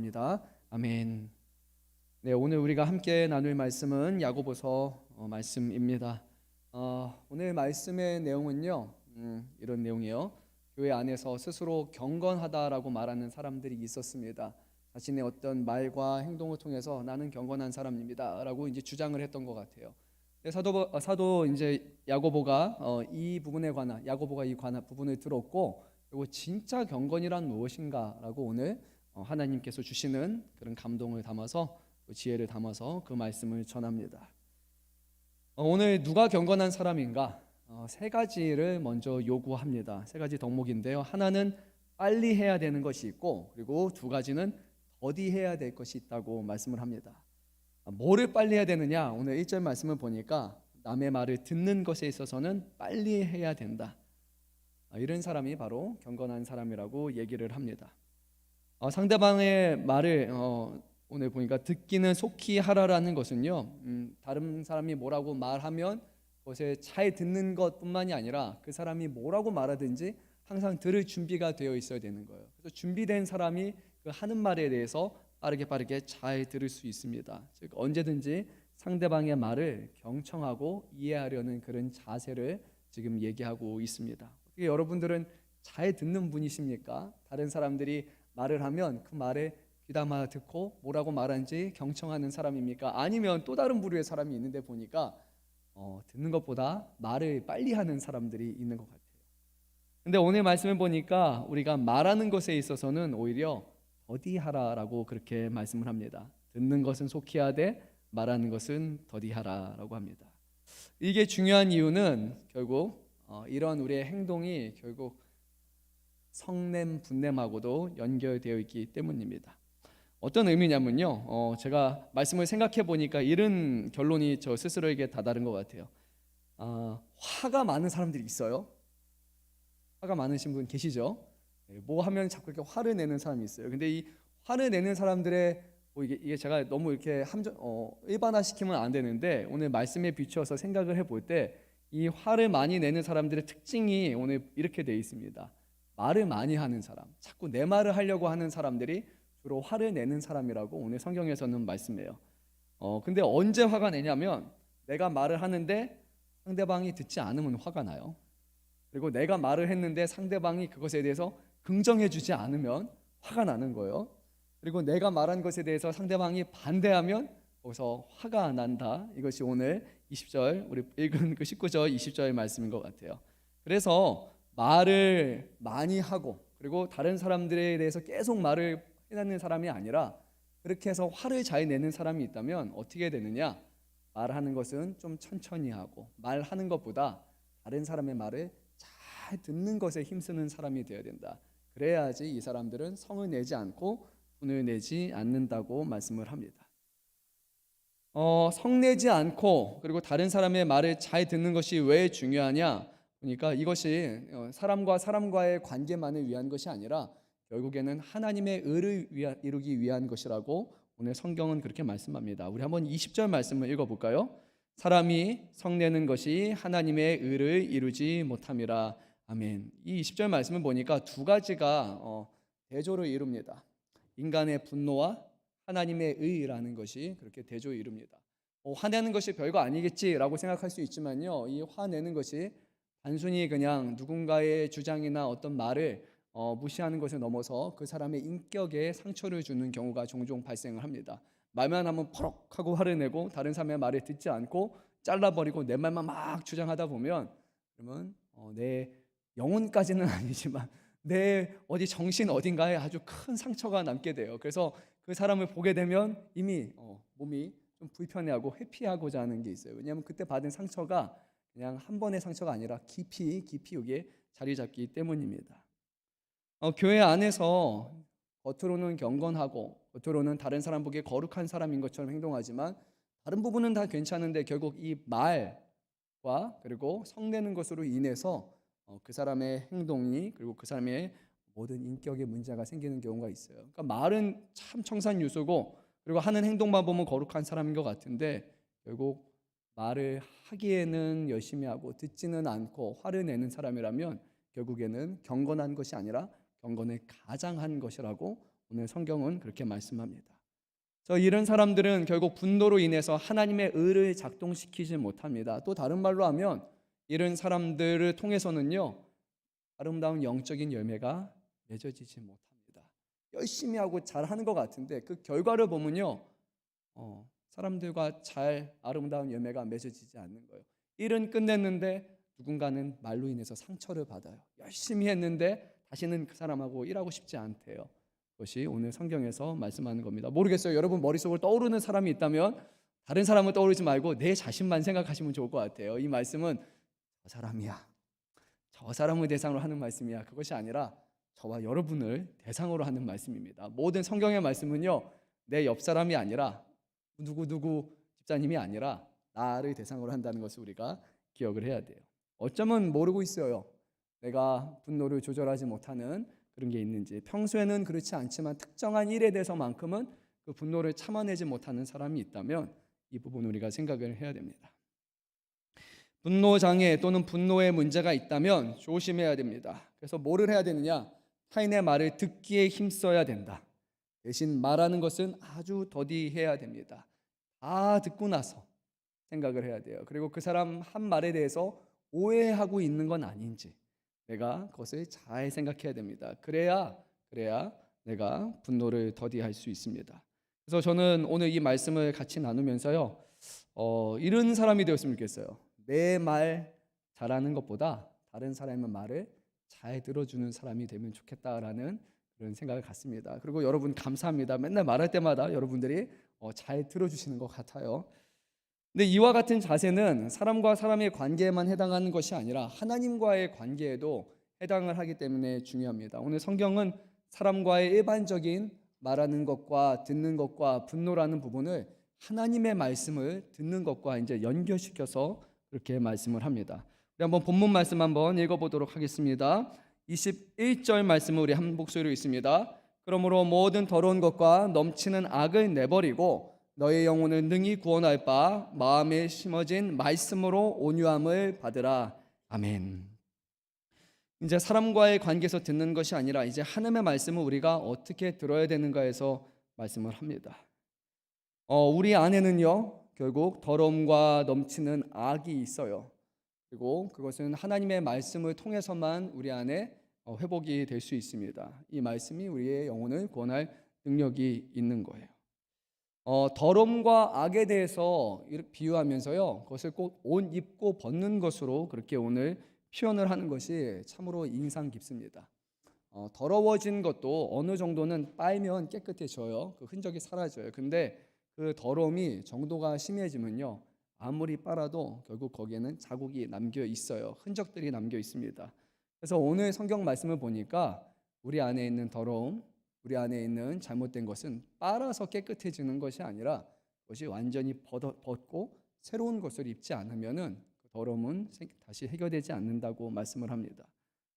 기도합니다. 아멘. 네, 오늘 우리가 함께 나눌 말씀은 야고보서 말씀입니다. 오늘 말씀의 내용은요, 이런 내용이에요. 교회 안에서 스스로 경건하다라고 말하는 사람들이 있었습니다. 자신의 어떤 말과 행동을 통해서 나는 경건한 사람입니다라고 이제 주장을 했던 것 같아요. 네, 사도 이제 야고보가 이 부분에 관한 야고보가 이 관한 부분을 들었고, 그리고 진짜 경건이란 무엇인가라고 오늘 하나님께서 주시는 그런 감동을 담아서 지혜를 담아서 그 말씀을 전합니다. 오늘 누가 경건한 사람인가? 세 가지를 먼저 요구합니다. 세 가지 덕목인데요. 하나는 빨리 해야 되는 것이 있고, 그리고 두 가지는 더디 해야 될 것이 있다고 말씀을 합니다. 뭐를 빨리 해야 되느냐? 오늘 1절 말씀을 보니까 남의 말을 듣는 것에 있어서는 빨리 해야 된다. 이런 사람이 바로 경건한 사람이라고 얘기를 합니다. 상대방의 말을 오늘 보니까 듣기는 속히 하라라는 것은요, 다른 사람이 뭐라고 말하면 그것에 잘 듣는 것뿐만이 아니라 그 사람이 뭐라고 말하든지 항상 들을 준비가 되어 있어야 되는 거예요. 그래서 준비된 사람이 그 하는 말에 대해서 빠르게 잘 들을 수 있습니다. 즉 언제든지 상대방의 말을 경청하고 이해하려는 그런 자세를 지금 얘기하고 있습니다. 어떻게 여러분들은 잘 듣는 분이십니까? 다른 사람들이 말을 하면 그 말에 귀담아 듣고 뭐라고 말하는지 경청하는 사람입니까? 아니면 또 다른 부류의 사람이 있는데 보니까 듣는 것보다 말을 빨리 하는 사람들이 있는 것 같아요. 근데 오늘 말씀을 보니까 우리가 말하는 것에 있어서는 오히려 더디하라라고 그렇게 말씀을 합니다. 듣는 것은 속히 하되 말하는 것은 더디하라라고 합니다. 이게 중요한 이유는 결국 이런 우리의 행동이 결국 성냄, 분냄하고도 연결되어 있기 때문입니다. 어떤 의미냐면요, 제가 말씀을 생각해 보니까 이런 결론이 저 스스로에게 다다른 것 같아요. 화가 많은 사람들이 있어요. 화가 많으신 분 계시죠? 뭐 하면 자꾸 이렇게 화를 내는 사람이 있어요. 근데 이 화를 내는 사람들의 이게 제가 너무 이렇게 일반화시키면 안 되는데, 오늘 말씀에 비추어서 생각을 해볼 때 이 화를 많이 내는 사람들의 특징이 오늘 이렇게 되어 있습니다. 말을 많이 하는 사람, 자꾸 내 말을 하려고 하는 사람들이 주로 화를 내는 사람이라고 오늘 성경에서는 말씀해요. 근데 언제 화가 내냐면 내가 말을 하는데 상대방이 듣지 않으면 화가 나요. 그리고 내가 말을 했는데 상대방이 그것에 대해서 긍정해 주지 않으면 화가 나는 거예요. 그리고 내가 말한 것에 대해서 상대방이 반대하면 거기서 화가 난다. 이것이 오늘 20절 우리 읽은 그 19절 20절 말씀인 것 같아요. 그래서 말을 많이 하고 그리고 다른 사람들에 대해서 계속 말을 해내는 사람이 아니라 그렇게 해서 화를 잘 내는 사람이 있다면 어떻게 되느냐? 말하는 것은 좀 천천히 하고 말하는 것보다 다른 사람의 말을 잘 듣는 것에 힘쓰는 사람이 되어야 된다. 그래야지 이 사람들은 성을 내지 않고 분을 내지 않는다고 말씀을 합니다. 성내지 않고 그리고 다른 사람의 말을 잘 듣는 것이 왜 중요하냐? 그러니까 이것이 사람과 사람과의 관계만을 위한 것이 아니라 결국에는 하나님의 의를 이루기 위한 것이라고 오늘 성경은 그렇게 말씀합니다. 우리 한번 20절 말씀을 읽어볼까요? 사람이 성내는 것이 하나님의 의를 이루지 못함이라. 아멘. 이 20절 말씀을 보니까 두 가지가 대조를 이룹니다. 인간의 분노와 하나님의 의라는 것이 그렇게 대조를 이룹니다. 화내는 것이 별거 아니겠지라고 생각할 수 있지만요, 이 화내는 것이 단순히 그냥 누군가의 주장이나 어떤 말을 무시하는 것을 넘어서 그 사람의 인격에 상처를 주는 경우가 종종 발생을 합니다. 말만 하면 퍼럭 하고 화를 내고 다른 사람의 말을 듣지 않고 잘라버리고 내 말만 막 주장하다 보면 그러면 내 영혼까지는 아니지만 내 어디 정신 어딘가에 아주 큰 상처가 남게 돼요. 그래서 그 사람을 보게 되면 이미 몸이 좀 불편해하고 회피하고자 하는 게 있어요. 왜냐하면 그때 받은 상처가 그냥 한 번의 상처가 아니라 깊이 여기에 자리 잡기 때문입니다. 교회 안에서 겉으로는 경건하고 겉으로는 다른 사람 보기에 거룩한 사람인 것처럼 행동하지만 다른 부분은 다 괜찮은데 결국 이 말과 그리고 성내는 것으로 인해서 그 사람의 행동이 그리고 그 사람의 모든 인격에 문제가 생기는 경우가 있어요. 그러니까 말은 참 청산유수고 그리고 하는 행동만 보면 거룩한 사람인 것 같은데 결국 말을 하기에는 열심히 하고 듣지는 않고 화를 내는 사람이라면 결국에는 경건한 것이 아니라 경건을 가장한 것이라고 오늘 성경은 그렇게 말씀합니다. 이런 사람들은 결국 분노로 인해서 하나님의 의를 작동시키지 못합니다. 또 다른 말로 하면 이런 사람들을 통해서는요, 아름다운 영적인 열매가 맺어지지 못합니다. 열심히 하고 잘하는 것 같은데 그 결과를 보면요, 사람들과 잘 아름다운 열매가 맺어지지 않는 거예요. 일은 끝냈는데 누군가는 말로 인해서 상처를 받아요. 열심히 했는데 다시는 그 사람하고 일하고 싶지 않대요. 그것이 오늘 성경에서 말씀하는 겁니다. 모르겠어요. 여러분 머릿속으로 떠오르는 사람이 있다면 다른 사람을 떠오르지 말고 내 자신만 생각하시면 좋을 것 같아요. 이 말씀은 저 사람이야, 저 사람을 대상으로 하는 말씀이야, 그것이 아니라 저와 여러분을 대상으로 하는 말씀입니다. 모든 성경의 말씀은요, 내 옆 사람이 아니라 누구 집사님이 아니라 나를 대상으로 한다는 것을 우리가 기억을 해야 돼요. 어쩌면 모르고 있어요. 내가 분노를 조절하지 못하는 그런 게 있는지. 평소에는 그렇지 않지만 특정한 일에 대해서만큼은 그 분노를 참아내지 못하는 사람이 있다면 이 부분 우리가 생각을 해야 됩니다. 분노 장애 또는 분노의 문제가 있다면 조심해야 됩니다. 그래서 뭐를 해야 되느냐? 타인의 말을 듣기에 힘써야 된다. 대신 말하는 것은 아주 더디해야 됩니다. 다 듣고 나서 생각을 해야 돼요. 그리고 그 사람 한 말에 대해서 오해하고 있는 건 아닌지 내가 그것을 잘 생각해야 됩니다. 그래야 내가 분노를 더디할 수 있습니다. 그래서 저는 오늘 이 말씀을 같이 나누면서요, 이런 사람이 되었으면 좋겠어요. 내 말 잘하는 것보다 다른 사람의 말을 잘 들어주는 사람이 되면 좋겠다라는 그런 생각을 갖습니다. 그리고 여러분 감사합니다. 맨날 말할 때마다 여러분들이 잘 들어주시는 것 같아요. 근데 이와 같은 자세는 사람과 사람의 관계에만 해당하는 것이 아니라 하나님과의 관계에도 해당을 하기 때문에 중요합니다. 오늘 성경은 사람과의 일반적인 말하는 것과 듣는 것과 분노라는 부분을 하나님의 말씀을 듣는 것과 이제 연결시켜서 그렇게 말씀을 합니다. 우리 한번 본문 말씀 한번 읽어보도록 하겠습니다. 21절 말씀을 우리 한 목소리로 읽습니다. 그러므로 모든 더러운 것과 넘치는 악을 내버리고 너의 영혼을 능히 구원할 바 마음에 심어진 말씀으로 온유함을 받으라. 아멘. 이제 사람과의 관계에서 듣는 것이 아니라 이제 하나님의 말씀을 우리가 어떻게 들어야 되는가에서 말씀을 합니다. 우리 안에는요, 결국 더러움과 넘치는 악이 있어요. 그리고 그것은 하나님의 말씀을 통해서만 우리 안에 회복이 될 수 있습니다. 이 말씀이 우리의 영혼을 구원할 능력이 있는 거예요. 더러움과 악에 대해서 비유하면서요, 그것을 꼭 옷 입고 벗는 것으로 그렇게 오늘 표현을 하는 것이 참으로 인상 깊습니다. 더러워진 것도 어느 정도는 빨면 깨끗해져요. 그 흔적이 사라져요. 근데 그 더러움이 정도가 심해지면요, 아무리 빨아도 결국 거기에는 자국이 남겨 있어요. 흔적들이 남겨 있습니다. 그래서 오늘 성경 말씀을 보니까 우리 안에 있는 더러움, 우리 안에 있는 잘못된 것은 빨아서 깨끗해지는 것이 아니라 그것이 완전히 벗고 새로운 것을 입지 않으면은 그 더러움은 다시 해결되지 않는다고 말씀을 합니다.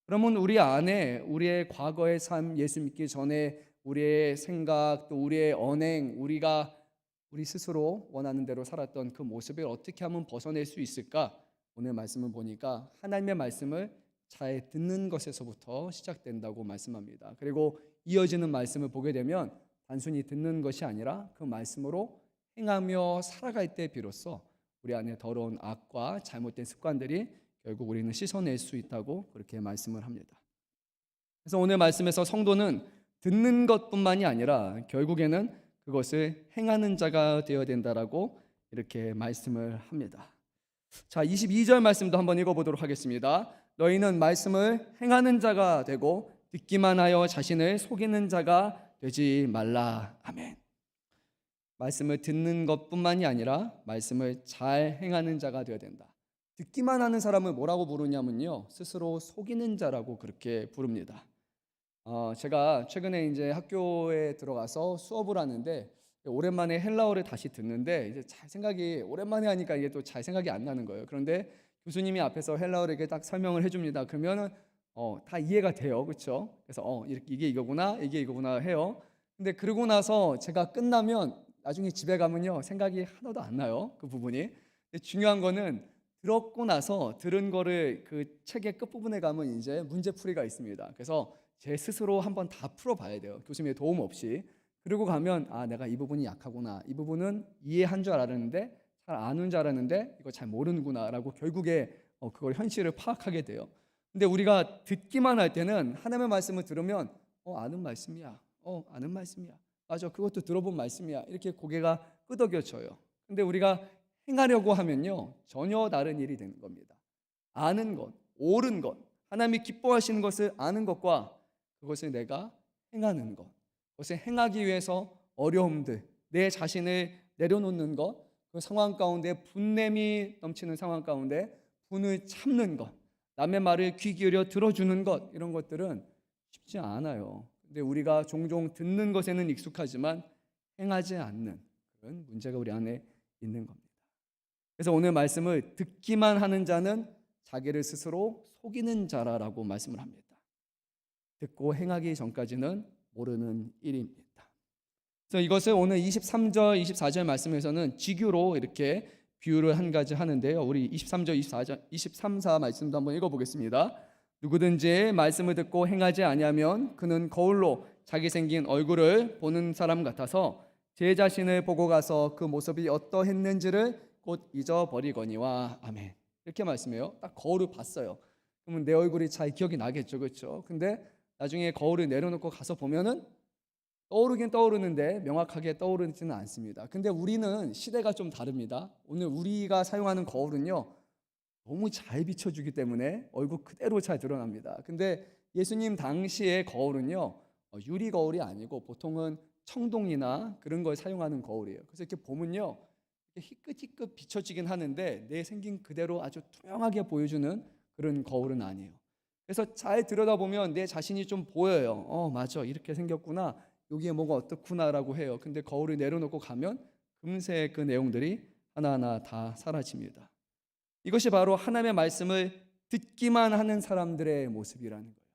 그러면 우리 안에 우리의 과거의 삶, 예수 믿기 전에 우리의 생각, 또 우리의 언행, 우리 스스로 원하는 대로 살았던 그 모습을 어떻게 하면 벗어낼 수 있을까? 오늘 말씀을 보니까 하나님의 말씀을 잘 듣는 것에서부터 시작된다고 말씀합니다. 그리고 이어지는 말씀을 보게 되면 단순히 듣는 것이 아니라 그 말씀으로 행하며 살아갈 때 비로소 우리 안에 더러운 악과 잘못된 습관들이 결국 우리는 씻어낼 수 있다고 그렇게 말씀을 합니다. 그래서 오늘 말씀에서 성도는 듣는 것뿐만이 아니라 결국에는 그것을 행하는 자가 되어야 된다라고 이렇게 말씀을 합니다. 자, 22절 말씀도 한번 읽어보도록 하겠습니다. 너희는 말씀을 행하는 자가 되고 듣기만 하여 자신을 속이는 자가 되지 말라. 아멘. 말씀을 듣는 것뿐만이 아니라 말씀을 잘 행하는 자가 되어야 된다. 듣기만 하는 사람을 뭐라고 부르냐면요, 스스로 속이는 자라고 그렇게 부릅니다. 제가 최근에 이제 학교에 들어가서 수업을 하는데 오랜만에 헬라어를 다시 듣는데 이제 잘 생각이 오랜만에 하니까 이게 또 잘 생각이 안 나는 거예요. 그런데 교수님이 앞에서 헬라어를 이렇게 딱 설명을 해줍니다. 그러면은 다 이해가 돼요, 그렇죠? 그래서 이게 이거구나, 이게 이거구나 해요. 근데 그러고 나서 제가 끝나면 나중에 집에 가면요 생각이 하나도 안 나요, 그 부분이. 근데 중요한 거는 들었고 나서 들은 거를 그 책의 끝부분에 가면 이제 문제풀이가 있습니다. 그래서 제 스스로 한번 다 풀어봐야 돼요. 교수님의 도움 없이. 그리고 가면 내가 이 부분이 약하구나. 이 부분은 이해한 줄 알았는데 잘 아는 줄 알았는데 이거 잘 모르는구나라고 결국에 그걸 현실을 파악하게 돼요. 근데 우리가 듣기만 할 때는 하나님의 말씀을 들으면 아는 말씀이야. 아는 말씀이야. 맞아. 그것도 들어본 말씀이야. 이렇게 고개가 끄덕여져요. 근데 우리가 행하려고 하면요. 전혀 다른 일이 되는 겁니다. 아는 것, 옳은 것, 하나님이 기뻐하시는 것을 아는 것과 그것을 내가 행하는 것, 그것을 행하기 위해서 어려움들, 내 자신을 내려놓는 것, 그 상황 가운데 분냄이 넘치는 상황 가운데 분을 참는 것, 남의 말을 귀 기울여 들어주는 것, 이런 것들은 쉽지 않아요. 근데 우리가 종종 듣는 것에는 익숙하지만 행하지 않는 그런 문제가 우리 안에 있는 겁니다. 그래서 오늘 말씀을 듣기만 하는 자는 자기를 스스로 속이는 자라라고 말씀을 합니다. 듣고 행하기 전까지는 모르는 일입니다. 그래서 이것을 오늘 23절, 24절 말씀에서는 지규로 이렇게 비유를 한 가지 하는데요. 우리 23절, 24절, 23, 4 말씀도 한번 읽어보겠습니다. 누구든지 말씀을 듣고 행하지 아니하면 그는 거울로 자기 생긴 얼굴을 보는 사람 같아서 제 자신을 보고 가서 그 모습이 어떠했는지를 곧 잊어버리거니와. 아멘. 이렇게 말씀해요. 딱 거울을 봤어요. 그러면 내 얼굴이 잘 기억이 나겠죠, 그렇죠? 근데 나중에 거울을 내려놓고 가서 보면은 떠오르긴 떠오르는데 명확하게 떠오르지는 않습니다. 근데 우리는 시대가 좀 다릅니다. 오늘 우리가 사용하는 거울은요, 너무 잘 비춰주기 때문에 얼굴 그대로 잘 드러납니다. 근데 예수님 당시의 거울은요, 유리 거울이 아니고 보통은 청동이나 그런 걸 사용하는 거울이에요. 그래서 이렇게 보면요, 이렇게 희끗희끗 비춰지긴 하는데 내 생긴 그대로 아주 투명하게 보여주는 그런 거울은 아니에요. 그래서 잘 들여다보면 내 자신이 좀 보여요. 맞아, 이렇게 생겼구나, 여기에 뭐가 어떻구나라고 해요. 근데 거울을 내려놓고 가면 금세 그 내용들이 하나하나 다 사라집니다. 이것이 바로 하나님의 말씀을 듣기만 하는 사람들의 모습이라는 거예요.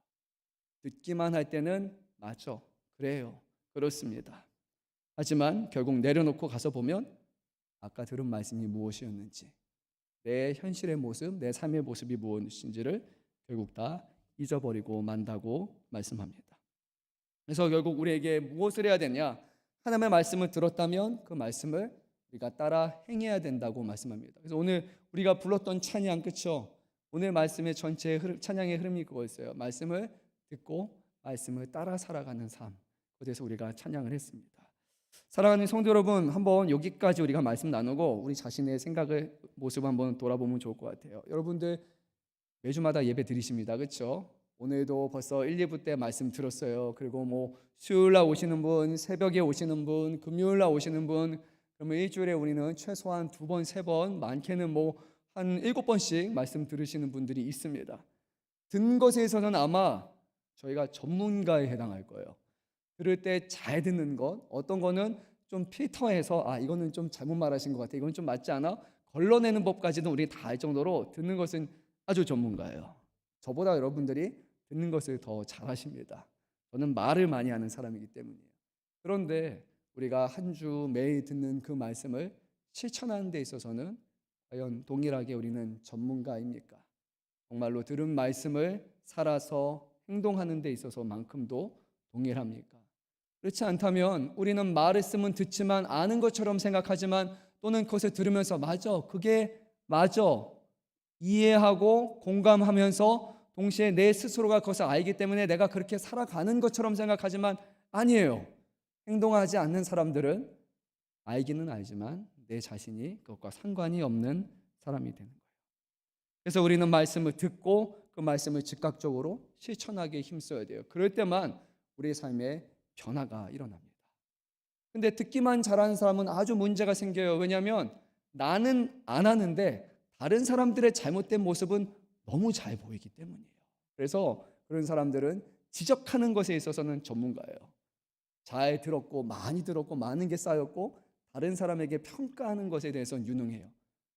듣기만 할 때는 맞아, 그래요, 그렇습니다. 하지만 결국 내려놓고 가서 보면 아까 들은 말씀이 무엇이었는지, 내 현실의 모습, 내 삶의 모습이 무엇인지를 결국 다 잊어버리고 만다고 말씀합니다. 그래서 결국 우리에게 무엇을 해야 되냐? 하나님의 말씀을 들었다면 그 말씀을 우리가 따라 행해야 된다고 말씀합니다. 그래서 오늘 우리가 불렀던 찬양, 그렇죠? 오늘 말씀의 전체 찬양의 흐름이 그거였어요. 말씀을 듣고 말씀을 따라 살아가는 삶. 그래서 우리가 찬양을 했습니다. 사랑하는 성도 여러분, 한번 여기까지 우리가 말씀 나누고 우리 자신의 생각을 모습 한번 돌아보면 좋을 것 같아요. 여러분들 매주마다 예배 드리십니다, 그렇죠? 오늘도 벌써 1, 2부 때 말씀 들었어요. 그리고 뭐 수요일 날 오시는 분, 새벽에 오시는 분, 금요일 날 오시는 분, 그러면 일주일에 우리는 최소한 2번, 3번, 많게는 뭐 한 7번씩 말씀 들으시는 분들이 있습니다. 듣는 것에 있어서는 아마 저희가 전문가에 해당할 거예요. 들을 때 잘 듣는 것, 어떤 거는 좀 필터해서 이거는 좀 잘못 말하신 것 같아, 이건 좀 맞지 않아? 걸러내는 법까지도 우리 다 알 정도로 듣는 것은 아주 전문가예요. 저보다 여러분들이 듣는 것을 더 잘하십니다. 저는 말을 많이 하는 사람이기 때문이에요. 그런데 우리가 한 주 매일 듣는 그 말씀을 실천하는 데 있어서는 과연 동일하게 우리는 전문가입니까? 정말로 들은 말씀을 살아서 행동하는 데 있어서만큼도 동일합니까? 그렇지 않다면 우리는 말했으면 듣지만 아는 것처럼 생각하지만, 또는 그것을 들으면서 맞아, 그게 맞아, 이해하고 공감하면서 동시에 내 스스로가 그것을 알기 때문에 내가 그렇게 살아가는 것처럼 생각하지만 아니에요. 행동하지 않는 사람들은 알기는 알지만 내 자신이 그것과 상관이 없는 사람이 되는 거예요. 그래서 우리는 말씀을 듣고 그 말씀을 즉각적으로 실천하기에 힘써야 돼요. 그럴 때만 우리의 삶에 변화가 일어납니다. 근데 듣기만 잘하는 사람은 아주 문제가 생겨요. 왜냐하면 나는 안 하는데 다른 사람들의 잘못된 모습은 너무 잘 보이기 때문이에요. 그래서 그런 사람들은 지적하는 것에 있어서는 전문가예요. 잘 들었고 많이 들었고 많은 게 쌓였고 다른 사람에게 평가하는 것에 대해서는 유능해요.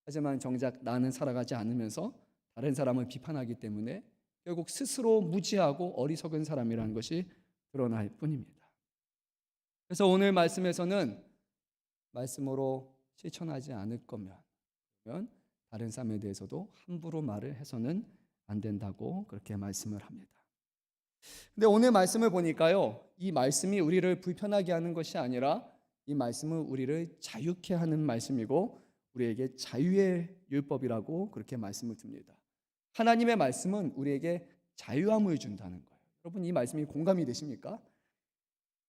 하지만 정작 나는 살아가지 않으면서 다른 사람을 비판하기 때문에 결국 스스로 무지하고 어리석은 사람이라는 것이 드러날 뿐입니다. 그래서 오늘 말씀에서는 말씀으로 실천하지 않을 거면 다른 사람에 대해서도 함부로 말을 해서는 안 된다고 그렇게 말씀을 합니다. 근데 오늘 말씀을 보니까요, 이 말씀이 우리를 불편하게 하는 것이 아니라 이 말씀은 우리를 자유케 하는 말씀이고 우리에게 자유의 율법이라고 그렇게 말씀을 듭니다. 하나님의 말씀은 우리에게 자유함을 준다는 거예요. 여러분, 이 말씀이 공감이 되십니까?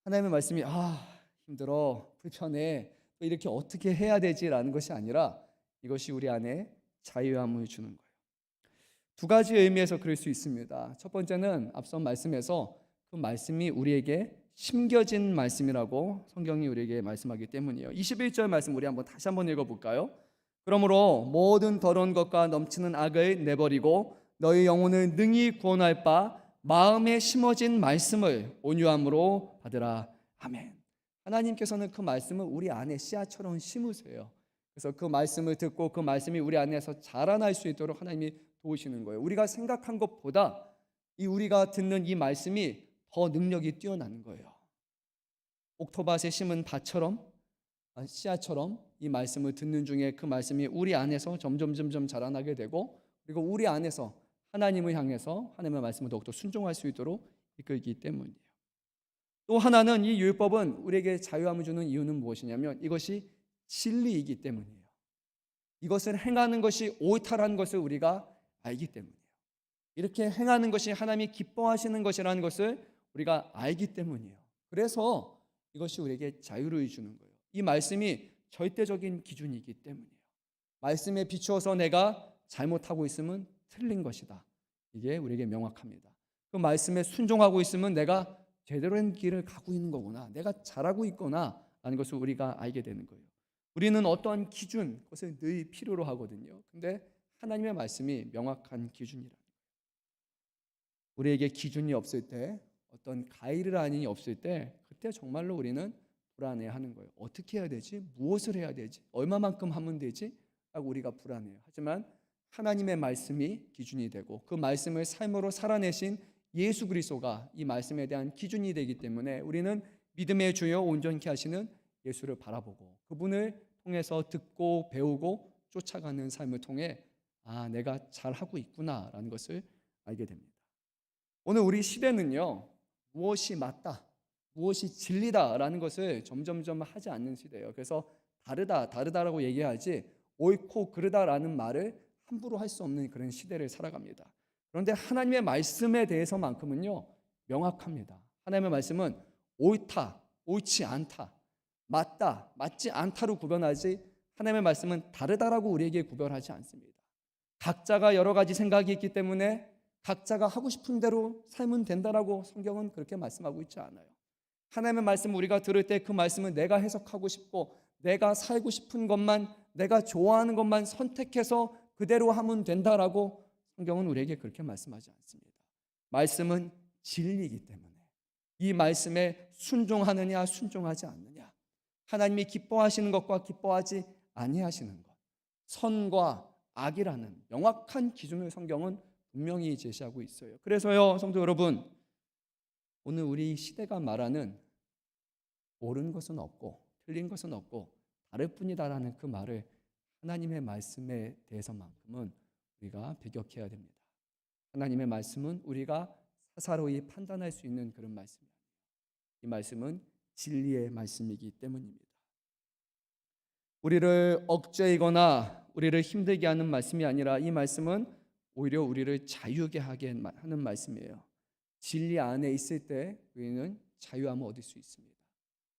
하나님의 말씀이 힘들어, 불편해, 또 이렇게 어떻게 해야 되지라는 것이 아니라 이것이 우리 안에 자유함을 주는 거예요. 두 가지 의미에서 그럴 수 있습니다. 첫 번째는 앞선 말씀에서 그 말씀이 우리에게 심겨진 말씀이라고 성경이 우리에게 말씀하기 때문이에요. 21절 말씀 우리 다시 한번 읽어볼까요? 그러므로 모든 더러운 것과 넘치는 악을 내버리고 너희 영혼을 능히 구원할 바 마음에 심어진 말씀을 온유함으로 받으라. 아멘. 하나님께서는 그 말씀을 우리 안에 씨앗처럼 심으세요. 그래서 그 말씀을 듣고 그 말씀이 우리 안에서 자라날 수 있도록 하나님이 도우시는 거예요. 우리가 생각한 것보다 우리가 듣는 이 말씀이 더 능력이 뛰어나는 거예요. 옥토밭에 심은 밭처럼, 씨앗처럼 이 말씀을 듣는 중에 그 말씀이 우리 안에서 점점 자라나게 되고, 그리고 우리 안에서 하나님을 향해서 하나님의 말씀을 더욱더 순종할 수 있도록 이끌기 때문이에요. 또 하나는 이 율법은 우리에게 자유함을 주는 이유는 무엇이냐면 이것이 진리이기 때문이에요. 이것을 행하는 것이 옳다라는 것을 우리가 알기 때문이에요. 이렇게 행하는 것이 하나님이 기뻐하시는 것이라는 것을 우리가 알기 때문이에요. 그래서 이것이 우리에게 자유를 주는 거예요. 이 말씀이 절대적인 기준이기 때문이에요. 말씀에 비추어서 내가 잘못하고 있으면 틀린 것이다. 이게 우리에게 명확합니다. 그 말씀에 순종하고 있으면 내가 제대로 된 길을 가고 있는 거구나, 내가 잘하고 있구나 라는 것을 우리가 알게 되는 거예요. 우리는 어떠한 기준, 그것을 늘 필요로 하거든요. 근데 하나님의 말씀이 명확한 기준이라는 거예요. 우리에게 기준이 없을 때, 어떤 가이드라인이 없을 때, 그때 정말로 우리는 불안해하는 거예요. 어떻게 해야 되지? 무엇을 해야 되지? 얼마만큼 하면 되지? 라고 우리가 불안해요. 하지만 하나님의 말씀이 기준이 되고 그 말씀을 삶으로 살아내신 예수 그리스도가 이 말씀에 대한 기준이 되기 때문에 우리는 믿음의 주여 온전케 하시는 예수를 바라보고 그분을 통해서 듣고 배우고 쫓아가는 삶을 통해 내가 잘하고 있구나라는 것을 알게 됩니다. 오늘 우리 시대는요, 무엇이 맞다, 무엇이 진리다라는 것을 점점 하지 않는 시대예요. 그래서 다르다라고 얘기하지 옳고 그르다라는 말을 함부로 할 수 없는 그런 시대를 살아갑니다. 그런데 하나님의 말씀에 대해서만큼은요 명확합니다. 하나님의 말씀은 옳다, 옳지 않다, 맞다, 맞지 않다로 구별하지 하나님의 말씀은 다르다라고 우리에게 구별하지 않습니다. 각자가 여러 가지 생각이 있기 때문에 각자가 하고 싶은 대로 살면 된다라고 성경은 그렇게 말씀하고 있지 않아요. 하나님의 말씀 우리가 들을 때 그 말씀은 내가 해석하고 싶고 내가 살고 싶은 것만, 내가 좋아하는 것만 선택해서 그대로 하면 된다라고 성경은 우리에게 그렇게 말씀하지 않습니다. 말씀은 진리이기 때문에 이 말씀에 순종하느냐 순종하지 않느냐, 하나님이 기뻐하시는 것과 기뻐하지 아니하시는 것, 선과 악이라는 명확한 기준을 성경은 분명히 제시하고 있어요. 그래서요 성도 여러분, 오늘 우리 시대가 말하는 옳은 것은 없고 틀린 것은 없고 다를 뿐이다라는 그 말을 하나님의 말씀에 대해서만큼은 우리가 배격해야 됩니다. 하나님의 말씀은 우리가 사사로이 판단할 수 있는 그런 말씀이에요. 이 말씀은 진리의 말씀이기 때문입니다. 우리를 억제이거나 우리를 힘들게 하는 말씀이 아니라 이 말씀은 오히려 우리를 자유하게 하는 말씀이에요. 진리 안에 있을 때 우리는 자유함을 얻을 수 있습니다.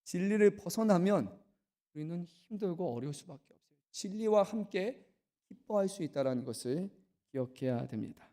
진리를 벗어나면 우리는 힘들고 어려울 수밖에 없어요. 진리와 함께 기뻐할 수 있다는 것을 기억해야 됩니다.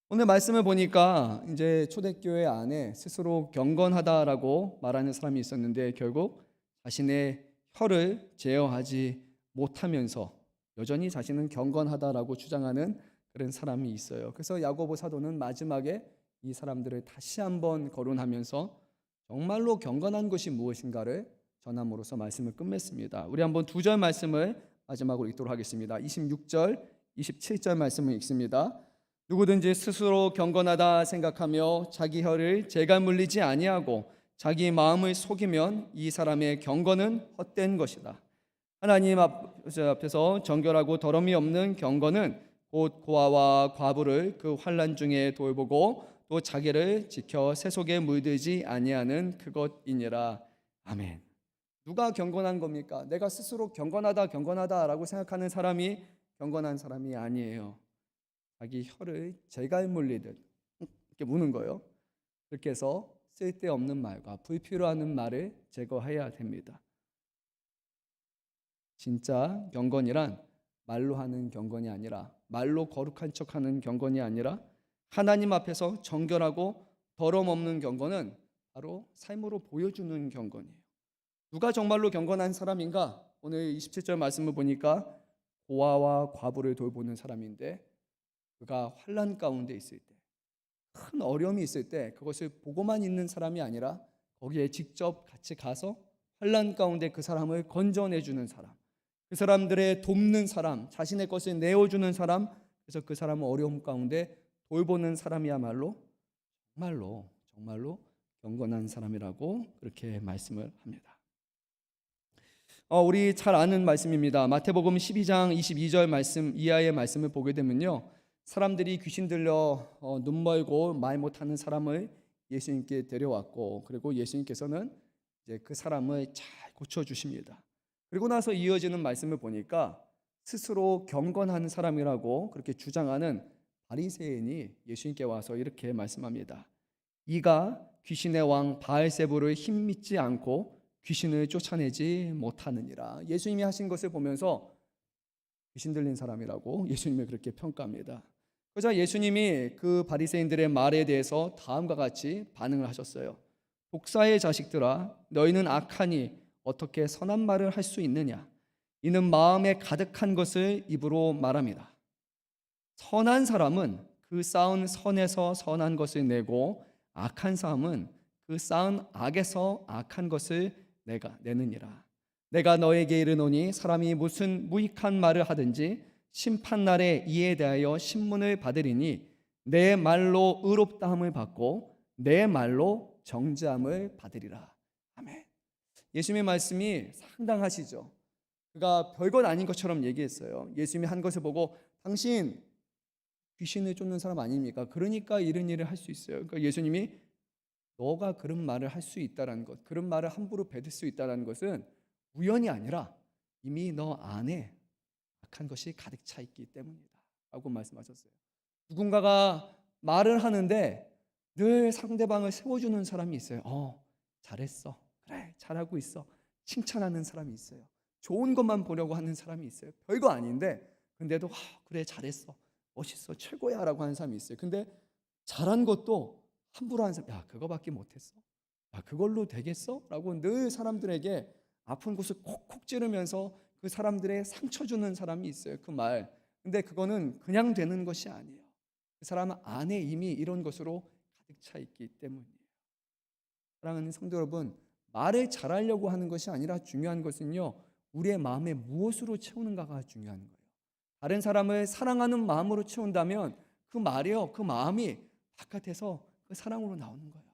오늘 말씀을 보니까 이제 초대교회 안에 스스로 경건하다라고 말하는 사람이 있었는데 결국 자신의 혀를 제어하지 못하면서 여전히 자신은 경건하다라고 주장하는 그런 사람이 있어요. 그래서 야고보 사도는 마지막에 이 사람들을 다시 한번 거론하면서 정말로 경건한 것이 무엇인가를 전함으로써 말씀을 끝맺습니다. 우리 한번 두 절 말씀을 마지막으로 읽도록 하겠습니다. 26절, 27절 말씀을 읽습니다. 누구든지 스스로 경건하다 생각하며 자기 혀를 재가 물리지 아니하고 자기 마음을 속이면 이 사람의 경건은 헛된 것이다. 하나님 앞에서 정결하고 더러움이 없는 경건은 곧 고아와 과부를 그 환난 중에 돌보고 또 자기를 지켜 세속에 물들지 아니하는 그것이니라. 아멘. 누가 경건한 겁니까? 내가 스스로 경건하다라고 생각하는 사람이 경건한 사람이 아니에요. 자기 혀를 재갈 물리듯 이렇게 무는 거예요. 그렇게 해서 쓸데없는 말과 불필요한 말을 제거해야 됩니다. 진짜 경건이란 말로 하는 경건이 아니라, 말로 거룩한 척하는 경건이 아니라, 하나님 앞에서 정결하고 더러움 없는 경건은 바로 삶으로 보여주는 경건이에요. 누가 정말로 경건한 사람인가? 오늘 27절 말씀을 보니까 고아와 과부를 돌보는 사람인데, 그가 환난 가운데 있을 때, 큰 어려움이 있을 때 그것을 보고만 있는 사람이 아니라 거기에 직접 같이 가서 환난 가운데 그 사람을 건져내주는 사람, 그 사람들의 돕는 사람, 자신의 것을 내어주는 사람, 그래서 그 사람을 어려움 가운데 돌보는 사람이야말로 정말로 경건한 사람이라고 그렇게 말씀을 합니다. 우리 잘 아는 말씀입니다. 마태복음 12장 22절 말씀 이하의 말씀을 보게 되면요, 사람들이 귀신 들려 눈 멀고 말 못하는 사람을 예수님께 데려왔고, 그리고 예수님께서는 이제 그 사람을 잘 고쳐 주십니다. 그리고 나서 이어지는 말씀을 보니까 스스로 경건한 사람이라고 그렇게 주장하는 바리새인이 예수님께 와서 이렇게 말씀합니다. 이가 귀신의 왕 바알세불을 힘입지 않고 귀신을 쫓아내지 못하느니라. 예수님이 하신 것을 보면서 귀신 들린 사람이라고 예수님을 그렇게 평가합니다. 그러자 예수님이 그 바리새인들의 말에 대해서 다음과 같이 반응을 하셨어요. 독사의 자식들아, 너희는 악하니 어떻게 선한 말을 할 수 있느냐? 이는 마음에 가득한 것을 입으로 말합니다. 선한 사람은 그 쌓은 선에서 선한 것을 내고, 악한 사람은 그 쌓은 악에서 악한 것을 내느니라. 내가 너에게 이르노니 사람이 무슨 무익한 말을 하든지 심판날에 이에 대하여 신문을 받으리니 내 말로 의롭다함을 받고 내 말로 정죄함을 받으리라. 아멘. 예수님의 말씀이 상당하시죠. 그가 별것 아닌 것처럼 얘기했어요. 예수님이 한 것을 보고 당신 귀신을 쫓는 사람 아닙니까? 그러니까 이런 일을 할 수 있어요. 그러니까 예수님이 너가 그런 말을 할 수 있다는 것, 그런 말을 함부로 뱉을 수 있다는 것은 우연이 아니라 이미 너 안에 악한 것이 가득 차 있기 때문이다 라고 말씀하셨어요. 누군가가 말을 하는데 늘 상대방을 세워주는 사람이 있어요. 잘했어, 그래, 잘하고 있어, 칭찬하는 사람이 있어요. 좋은 것만 보려고 하는 사람이 있어요. 별거 아닌데 근데도 그래, 잘했어, 멋있어, 최고야 라고 하는 사람이 있어요. 근데 잘한 것도 함부로 하는 사람, 야, 그거밖에 못했어, 야, 그걸로 되겠어? 라고 늘 사람들에게 아픈 곳을 콕콕 찌르면서 그 사람들의 상처 주는 사람이 있어요. 그 말. 근데 그거는 그냥 되는 것이 아니에요. 그 사람 안에 이미 이런 것으로 가득 차 있기 때문이에요. 사랑하는 성도 여러분, 말을 잘하려고 하는 것이 아니라 중요한 것은요, 우리의 마음에 무엇으로 채우는가가 중요한 거예요. 다른 사람을 사랑하는 마음으로 채운다면 그 말이요, 그 마음이 바깥에서 그 사랑으로 나오는 거예요.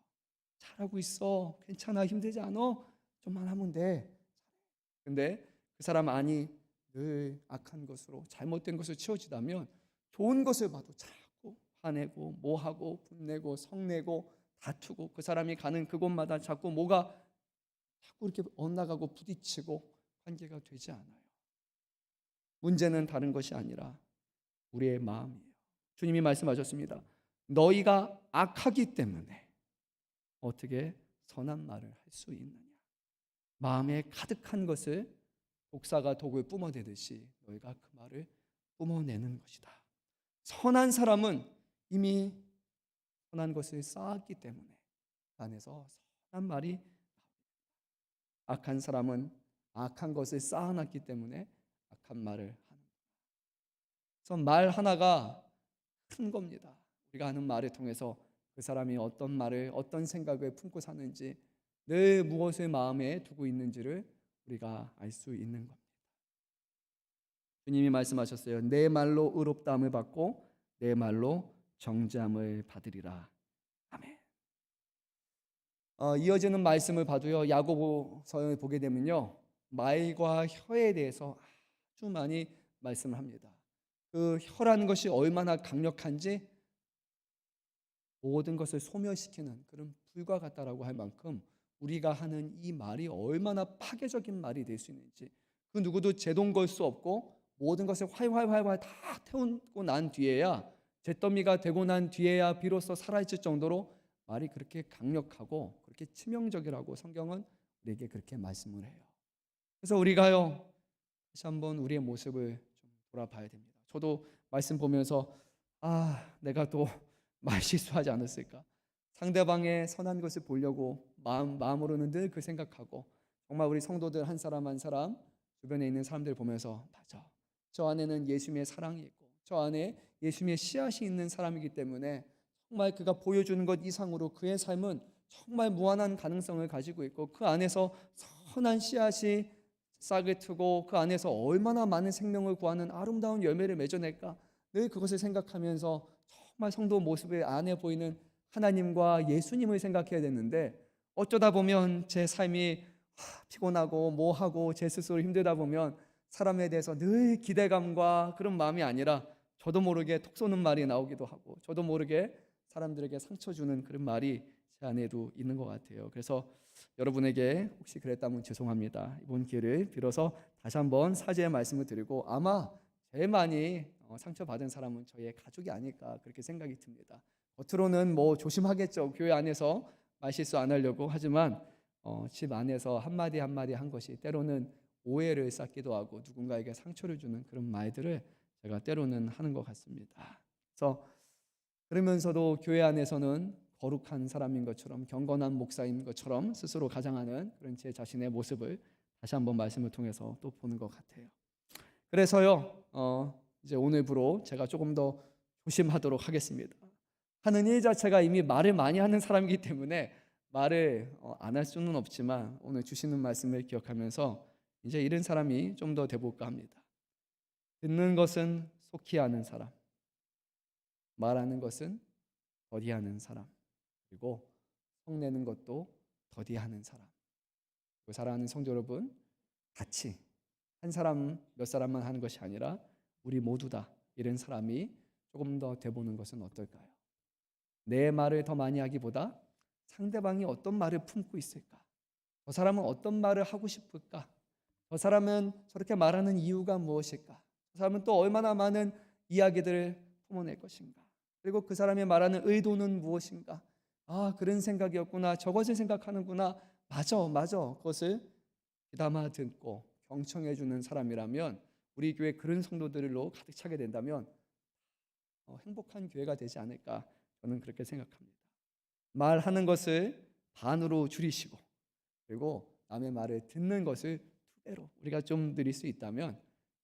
잘하고 있어, 괜찮아, 힘들지 않아, 좀만 하면 돼. 근데 그 사람 안이 늘 악한 것으로, 잘못된 것으로 채워지다면 좋은 것을 봐도 자꾸 화내고 뭐하고 분내고 성내고 다투고, 그 사람이 가는 그곳마다 자꾸 뭐가 자꾸 이렇게 엇나가고 부딪히고 관계가 되지 않아요. 문제는 다른 것이 아니라 우리의 마음이에요. 주님이 말씀하셨습니다. 너희가 악하기 때문에 어떻게 선한 말을 할 수 있느냐? 마음에 가득한 것을 독사가 독을 뿜어내듯이 너희가 그 말을 뿜어내는 것이다. 선한 사람은 이미 선한 것을 쌓았기 때문에 안에서 선한 말이 나옵니다. 악한 사람은 악한 것을 쌓아놨기 때문에 악한 말을 하는 거예요. 그래서 말 하나가 큰 겁니다. 우리가 하는 말을 통해서 그 사람이 어떤 말을, 어떤 생각을 품고 사는지, 늘 무엇을 마음에 두고 있는지를 우리가 알 수 있는 겁니다. 주님이 말씀하셨어요. 내 말로 의롭다함을 받고 내 말로 정죄함을 받으리라. 아멘. 이어지는 말씀을 봐도요, 야고보서를 보게 되면요, 말과 혀에 대해서 아주 많이 말씀을 합니다. 그 혀라는 것이 얼마나 강력한지 모든 것을 소멸시키는 그런 불과 같다라고 할 만큼 우리가 하는 이 말이 얼마나 파괴적인 말이 될 수 있는지, 그 누구도 제동 걸 수 없고 모든 것을 활활활활 다 태우고 난 뒤에야, 잿더미가 되고 난 뒤에야 비로소 살아있을 정도로 말이 그렇게 강력하고 그렇게 치명적이라고 성경은 우리에게 그렇게 말씀을 해요. 그래서 우리가요, 다시 한번 우리의 모습을 좀 돌아봐야 됩니다. 저도 말씀 보면서 내가 또 말 실수하지 않았을까? 상대방의 선한 것을 보려고 마음으로는 늘 그 생각하고, 정말 우리 성도들 한 사람 한 사람 주변에 있는 사람들 보면서, 맞아, 저 안에는 예수님의 사랑이 있고 저 안에 예수님의 씨앗이 있는 사람이기 때문에 정말 그가 보여주는 것 이상으로 그의 삶은 정말 무한한 가능성을 가지고 있고, 그 안에서 선한 씨앗이 싹을 트고 그 안에서 얼마나 많은 생명을 구하는 아름다운 열매를 맺어낼까, 늘 그것을 생각하면서 정말 성도 모습의 안에 보이는 하나님과 예수님을 생각해야 되는데, 어쩌다 보면 제 삶이 피곤하고 뭐하고 제 스스로 힘들다 보면 사람에 대해서 늘 기대감과 그런 마음이 아니라 저도 모르게 톡 쏘는 말이 나오기도 하고, 저도 모르게 사람들에게 상처 주는 그런 말이 제 안에도 있는 것 같아요. 그래서 여러분에게 혹시 그랬다면 죄송합니다. 이번 기회를 빌어서 다시 한번 사죄의 말씀을 드리고, 아마 제일 많이 상처받은 사람은 저의 가족이 아닐까 그렇게 생각이 듭니다. 겉으로는 뭐 조심하겠죠. 교회 안에서 말실수 안 하려고 하지만 집 안에서 한마디 한마디 한 것이 때로는 오해를 쌓기도 하고 누군가에게 상처를 주는 그런 말들을 제가 때로는 하는 것 같습니다. 그래서 그러면서도 교회 안에서는 거룩한 사람인 것처럼, 경건한 목사인 것처럼 스스로 가장하는 그런 제 자신의 모습을 다시 한번 말씀을 통해서 또 보는 것 같아요. 그래서요, 이제 오늘부로 제가 조금 더 조심하도록 하겠습니다. 하는 일 자체가 이미 말을 많이 하는 사람이기 때문에 말을 안 할 수는 없지만, 오늘 주시는 말씀을 기억하면서 이제 이런 사람이 좀 더 돼볼까 합니다. 듣는 것은 속히 하는 사람, 말하는 것은 더디하는 사람, 그리고 성내는 것도 더디하는 사람. 사랑하는 성도 여러분, 같이 한 사람 몇 사람만 하는 것이 아니라 우리 모두 다 이런 사람이 조금 더 돼보는 것은 어떨까요? 내 말을 더 많이 하기보다 상대방이 어떤 말을 품고 있을까? 저 사람은 어떤 말을 하고 싶을까? 저 사람은 저렇게 말하는 이유가 무엇일까? 저 사람은 또 얼마나 많은 이야기들을 품어낼 것인가? 그리고 그 사람이 말하는 의도는 무엇인가? 그런 생각이었구나. 저것을 생각하는구나. 맞아. 그것을 귀담아 듣고 경청해 주는 사람이라면, 우리 교회 그런 성도들로 가득 차게 된다면 행복한 교회가 되지 않을까, 저는 그렇게 생각합니다. 말하는 것을 반으로 줄이시고, 그리고 남의 말을 듣는 것을 두 배로 우리가 좀 늘릴 수 있다면,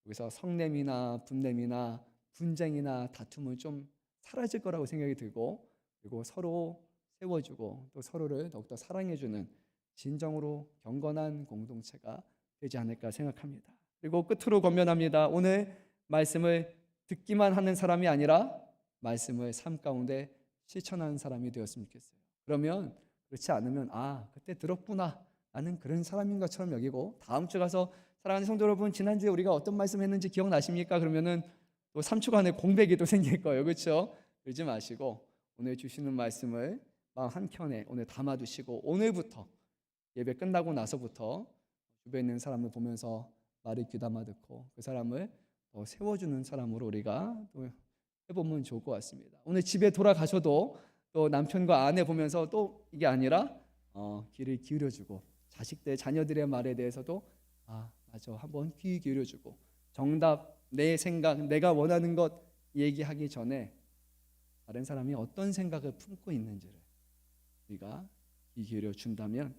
여기서 성냄이나 분냄이나 분쟁이나 다툼은 좀 사라질 거라고 생각이 들고, 그리고 서로 세워주고 또 서로를 더욱더 사랑해주는 진정으로 경건한 공동체가 되지 않을까 생각합니다. 그리고 끝으로 권면합니다. 오늘 말씀을 듣기만 하는 사람이 아니라 말씀을 삶 가운데 실천하는 사람이 되었으면 좋겠어요. 그러면, 그렇지 않으면 그때 들었구나 라는 그런 사람인 것처럼 여기고, 다음 주 가서 사랑하는 성도 여러분, 지난주에 우리가 어떤 말씀 했는지 기억나십니까? 그러면은 또 3주간의 공백이 또 생길 거예요. 그렇죠? 그러지 마시고 오늘 주시는 말씀을 마음 한켠에 오늘 담아두시고, 오늘부터 예배 끝나고 나서부터 주변에 있는 사람을 보면서 말을 귀담아 듣고 그 사람을 더 세워주는 사람으로 우리가 또 해보면 좋을 것 같습니다. 오늘 집에 돌아가셔도 또 남편과 아내 보면서 또 이게 아니라 귀를 기울여주고, 자식들 자녀들의 말에 대해서도 맞아, 한번 귀 기울여주고, 정답, 내 생각, 내가 원하는 것 얘기하기 전에 다른 사람이 어떤 생각을 품고 있는지를 우리가 귀 기울여 준다면,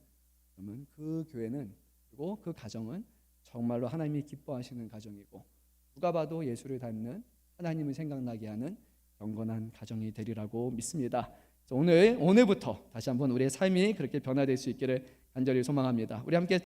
그러면 그 교회는, 그리고 그 가정은 정말로 하나님이 기뻐하시는 가정이고, 누가 봐도 예수를 닮는 하나님을 생각나게 하는 경건한 가정이 되리라고 믿습니다. 오늘부터 다시 한번 우리의 삶이 그렇게 변화될 수 있기를 간절히 소망합니다. 우리 함께